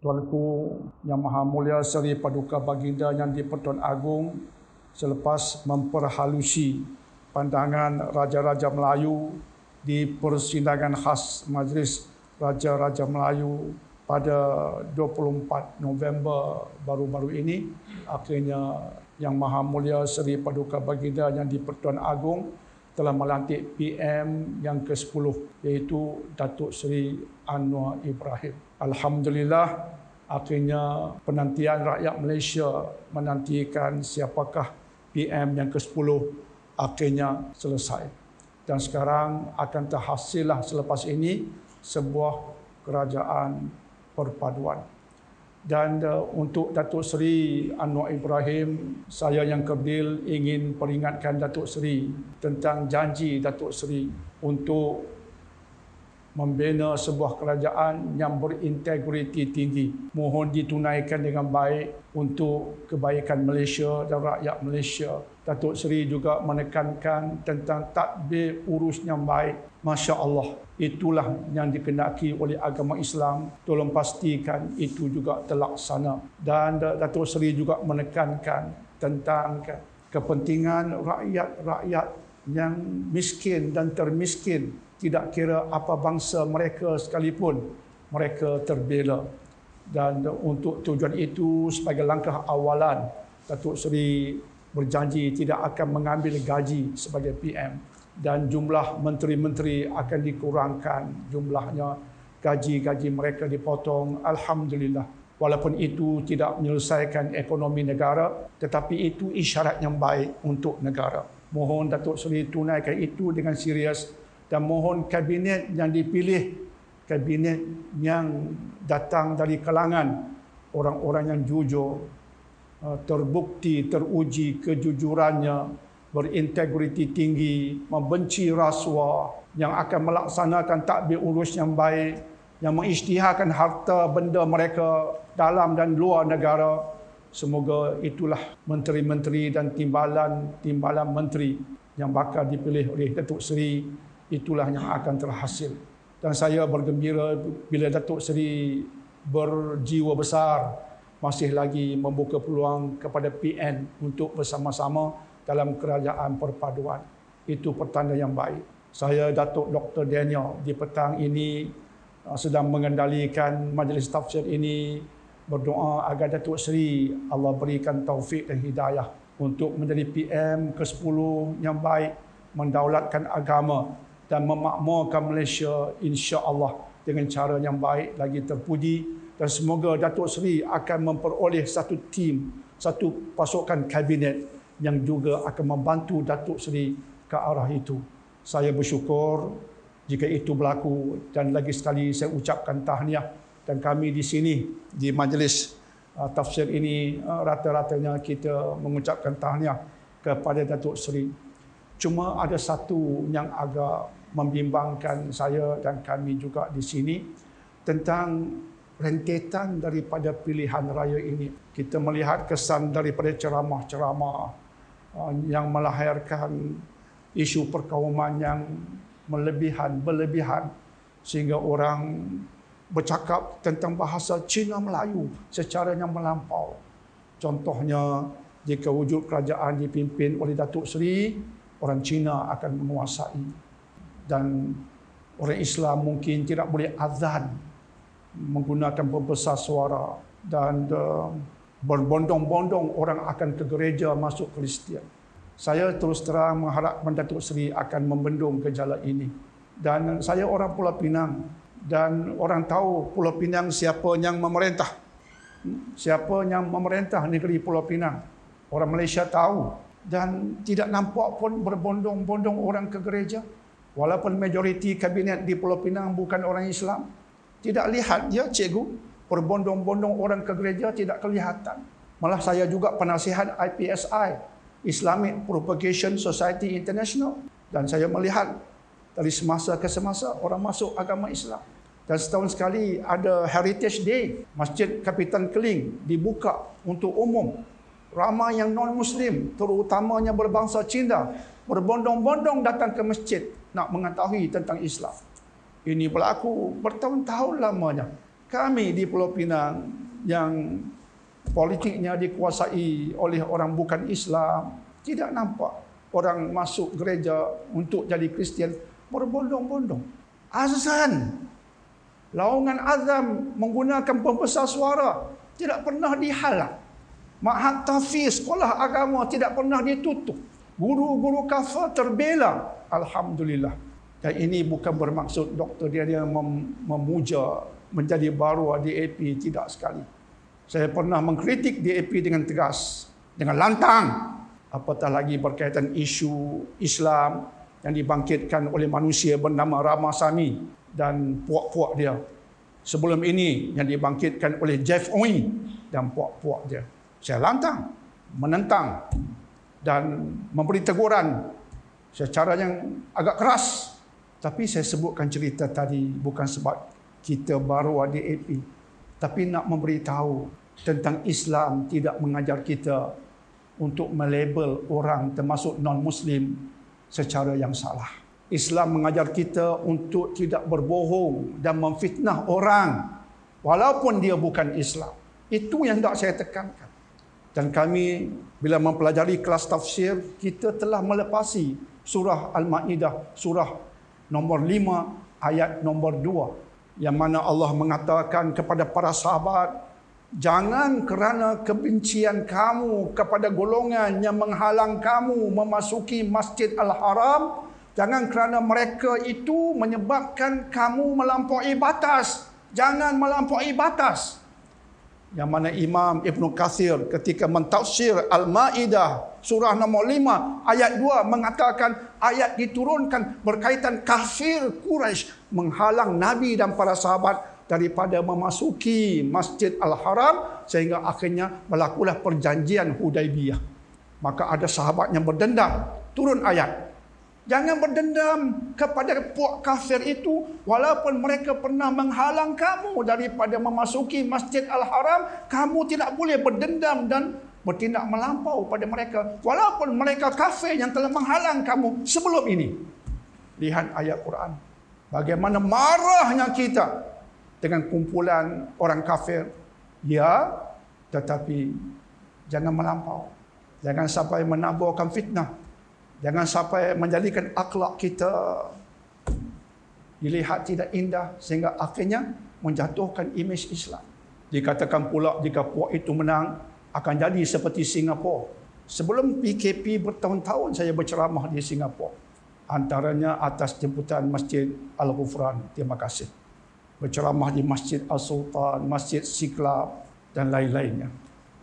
Tuanku Yang Maha Mulia Seri Paduka Baginda Yang di-Pertuan Agong selepas memperhalusi pandangan Raja-Raja Melayu di persidangan khas Majlis Raja-Raja Melayu pada 24 November baru-baru ini, akhirnya Yang Maha Mulia Seri Paduka Baginda Yang di-Pertuan Agong telah melantik PM yang ke-10, iaitu Datuk Seri Anwar Ibrahim. Alhamdulillah, akhirnya penantian rakyat Malaysia menantikan siapakah PM yang ke-10 akhirnya selesai. Dan sekarang akan terhasillah selepas ini sebuah kerajaan perpaduan. Dan untuk Datuk Seri Anwar Ibrahim, saya yang kerdil ingin peringatkan Datuk Seri tentang janji Datuk Seri untuk membina sebuah kerajaan yang berintegriti tinggi. Mohon ditunaikan dengan baik untuk kebaikan Malaysia dan rakyat Malaysia. Datuk Seri juga menekankan tentang tadbir urus yang baik. Masya Allah, itulah yang dikehendaki oleh agama Islam. Tolong pastikan itu juga terlaksana. Dan Datuk Seri juga menekankan tentang kepentingan rakyat-rakyat yang miskin dan termiskin. Tidak kira apa bangsa mereka sekalipun, mereka terbela. Dan untuk tujuan itu, sebagai langkah awalan, Datuk Seri berjanji tidak akan mengambil gaji sebagai PM. Dan jumlah menteri-menteri akan dikurangkan jumlahnya, gaji-gaji mereka dipotong. Alhamdulillah. Walaupun itu tidak menyelesaikan ekonomi negara, tetapi itu isyarat yang baik untuk negara. Mohon Datuk Seri tunaikan itu dengan serius. Dan mohon kabinet yang dipilih, kabinet yang datang dari kalangan orang-orang yang jujur, terbukti, teruji kejujurannya, berintegriti tinggi, membenci rasuah, yang akan melaksanakan tadbir urus yang baik, yang mengisytiharkan harta benda mereka dalam dan luar negara. Semoga itulah menteri-menteri dan timbalan menteri yang bakal dipilih oleh Datuk Seri. Itulah yang akan terhasil. Dan saya bergembira bila Datuk Seri berjiwa besar masih lagi membuka peluang kepada PN untuk bersama-sama dalam kerajaan perpaduan. Itu pertanda yang baik. Saya, Datuk Dr. Daniel, di petang ini sedang mengendalikan majlis tafsir ini, berdoa agar Datuk Seri Allah berikan taufik dan hidayah untuk menjadi PM ke-10 yang baik, mendaulatkan agama dan memakmurkan Malaysia insya-Allah dengan cara yang baik lagi terpuji. Dan semoga Datuk Seri akan memperoleh satu tim, satu pasukan kabinet yang juga akan membantu Datuk Seri ke arah itu. Saya bersyukur jika itu berlaku, dan lagi sekali saya ucapkan tahniah. Dan kami di sini di majlis tafsir ini rata-ratanya kita mengucapkan tahniah kepada Datuk Seri. Cuma ada satu yang agak membimbangkan saya dan kami juga di sini tentang rentetan daripada pilihan raya ini. Kita melihat kesan daripada ceramah-ceramah yang melahirkan isu perkauman yang berlebihan sehingga orang bercakap tentang bahasa Cina Melayu secara yang melampau. Contohnya, jika wujud kerajaan dipimpin oleh Datuk Seri, orang Cina akan menguasai. Dan orang Islam mungkin tidak boleh azan menggunakan pembesar suara, dan berbondong-bondong orang akan ke gereja masuk Kristian. Saya terus terang mengharapkan Datuk Seri akan membendung gejala ini. Dan saya orang Pulau Pinang, dan orang tahu Pulau Pinang siapa yang memerintah. Siapa yang memerintah negeri Pulau Pinang. Orang Malaysia tahu, dan tidak nampak pun berbondong-bondong orang ke gereja. Walaupun majoriti kabinet di Pulau Pinang bukan orang Islam. Tidak lihat ya cikgu, berbondong-bondong orang ke gereja tidak kelihatan. Malah saya juga penasihat IPSI, Islamic Propagation Society International. Dan saya melihat dari semasa ke semasa orang masuk agama Islam. Dan setahun sekali ada Heritage Day, Masjid Kapitan Keling dibuka untuk umum. Ramai yang non-Muslim, terutamanya berbangsa Cina, berbondong-bondong datang ke masjid nak mengetahui tentang Islam. Ini berlaku bertahun-tahun lamanya. Kami di Pulau Pinang yang politiknya dikuasai oleh orang bukan Islam, tidak nampak orang masuk gereja untuk jadi Kristian berbondong-bondong. Azan, laungan azam menggunakan pembesar suara tidak pernah dihalang. Ma'had tahfiz, sekolah agama tidak pernah ditutup. Guru-guru kafir terbela. Alhamdulillah. Dan ini bukan bermaksud Dr. Dia memuja menjadi baru DAP, tidak sekali. Saya pernah mengkritik DAP dengan tegas, dengan lantang. Apatah lagi berkaitan isu Islam yang dibangkitkan oleh manusia bernama Ramasamy dan puak-puak dia. Sebelum ini yang dibangkitkan oleh Jeff Owen dan puak-puak dia. Saya lantang, menentang dan memberi teguran secara yang agak keras. Tapi saya sebutkan cerita tadi bukan sebab kita baru DAP, tapi nak memberitahu tentang Islam tidak mengajar kita untuk melabel orang termasuk non-Muslim secara yang salah. Islam mengajar kita untuk tidak berbohong dan memfitnah orang walaupun dia bukan Islam. Itu yang hendak saya tekankan. Dan kami bila mempelajari kelas tafsir, kita telah melepasi surah Al-Ma'idah, surah nombor 5 ayat nombor 2, yang mana Allah mengatakan kepada para sahabat, jangan kerana kebencian kamu kepada golongan yang menghalang kamu memasuki Masjid Al-Haram, jangan kerana mereka itu menyebabkan kamu melampaui batas. Jangan melampaui batas. Yang mana Imam Ibn Kathir ketika mentafsir Al-Ma'idah surah nombor 5 ayat 2 mengatakan ayat diturunkan berkaitan kafir Quraisy menghalang Nabi dan para sahabat daripada memasuki Masjid Al-Haram sehingga akhirnya berlakulah perjanjian Hudaibiyah. Maka ada sahabat yang berdendam, turun ayat. Jangan berdendam kepada puak kafir itu walaupun mereka pernah menghalang kamu daripada memasuki Masjid Al-Haram, kamu tidak boleh berdendam dan bertindak melampau pada mereka walaupun mereka kafir yang telah menghalang kamu sebelum ini. Lihat ayat Quran. Bagaimana marahnya kita dengan kumpulan orang kafir. Ya, tetapi jangan melampau. Jangan sampai menaburkan fitnah. Jangan sampai menjadikan akhlak kita dilihat tidak indah sehingga akhirnya menjatuhkan imej Islam. Dikatakan pula jika puak itu menang akan jadi seperti Singapura. Sebelum PKP bertahun-tahun saya berceramah di Singapura. Antaranya atas jemputan Masjid Al-Ghufran. Terima kasih. Berceramah di Masjid Al-Sultan, Masjid Siklab dan lain-lainnya.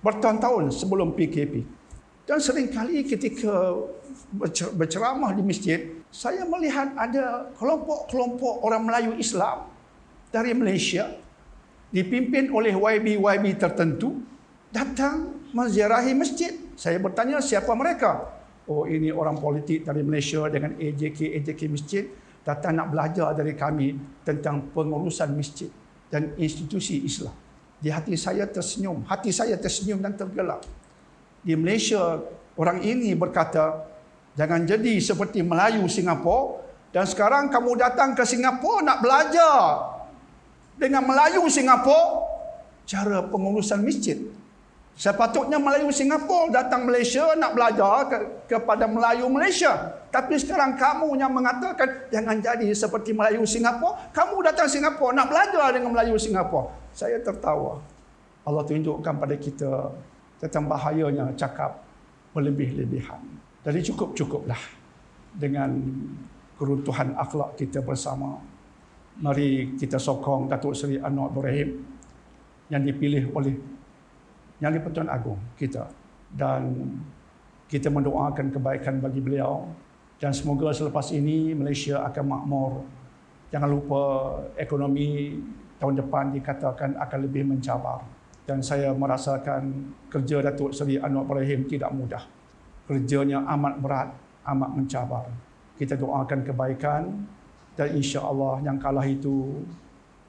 Bertahun-tahun sebelum PKP. Dan seringkali ketika berceramah di masjid, saya melihat ada kelompok-kelompok orang Melayu Islam dari Malaysia dipimpin oleh YB tertentu datang menziarahi masjid. Saya bertanya siapa mereka? Oh, ini orang politik dari Malaysia dengan AJK masjid datang nak belajar dari kami tentang pengurusan masjid dan institusi Islam. Di hati saya tersenyum dan tergelak. Di Malaysia, orang ini berkata, jangan jadi seperti Melayu Singapura dan sekarang kamu datang ke Singapura nak belajar dengan Melayu Singapura cara pengurusan masjid. Sepatutnya Melayu Singapura datang Malaysia nak belajar kepada Melayu Malaysia. Tapi sekarang kamu yang mengatakan jangan jadi seperti Melayu Singapura. Kamu datang Singapura nak belajar dengan Melayu Singapura. Saya tertawa. Allah tunjukkan pada kita tentang bahayanya cakap berlebih-lebihan. Jadi cukuplah dengan keruntuhan akhlak kita bersama. Mari kita sokong Datuk Seri Anwar Ibrahim yang dipilih oleh Yang di-Pertuan Agong kita. Dan kita mendoakan kebaikan bagi beliau. Dan semoga selepas ini Malaysia akan makmur. Jangan lupa ekonomi tahun depan dikatakan akan lebih mencabar. Dan saya merasakan kerja Datuk Seri Anwar Ibrahim tidak mudah. Kerjanya amat berat, amat mencabar. Kita doakan kebaikan dan insya-Allah yang kalah itu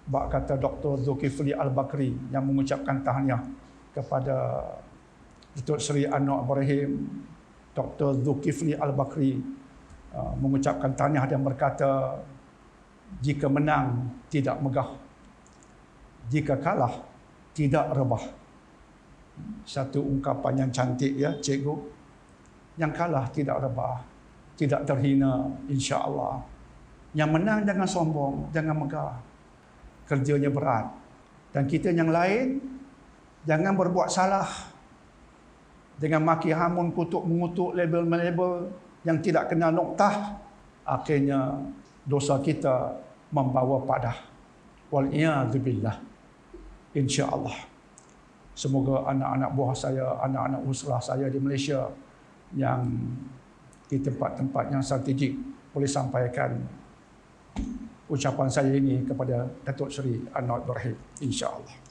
bak kata Dr. Zulkifli Al-Bakri yang mengucapkan tahniah kepada Datuk Seri Anwar Ibrahim. Dr. Zulkifli Al-Bakri mengucapkan tahniah dan berkata, jika menang tidak megah, jika kalah tidak rebah. Satu ungkapan yang cantik ya cikgu. Yang kalah tidak rebah, tidak terhina insya-Allah. Yang menang jangan sombong, jangan megah. Kerjanya berat. Dan kita yang lain jangan berbuat salah. Dengan maki hamun, kutuk mengutuk, label-label yang tidak kenal noktah, akhirnya dosa kita membawa padah. Wal-iyadzubillah. Insya-Allah. Semoga anak-anak buah saya, anak-anak usrah saya di Malaysia yang di tempat-tempat yang strategik boleh sampaikan ucapan saya ini kepada Datuk Seri Anwar Ibrahim, insya-Allah.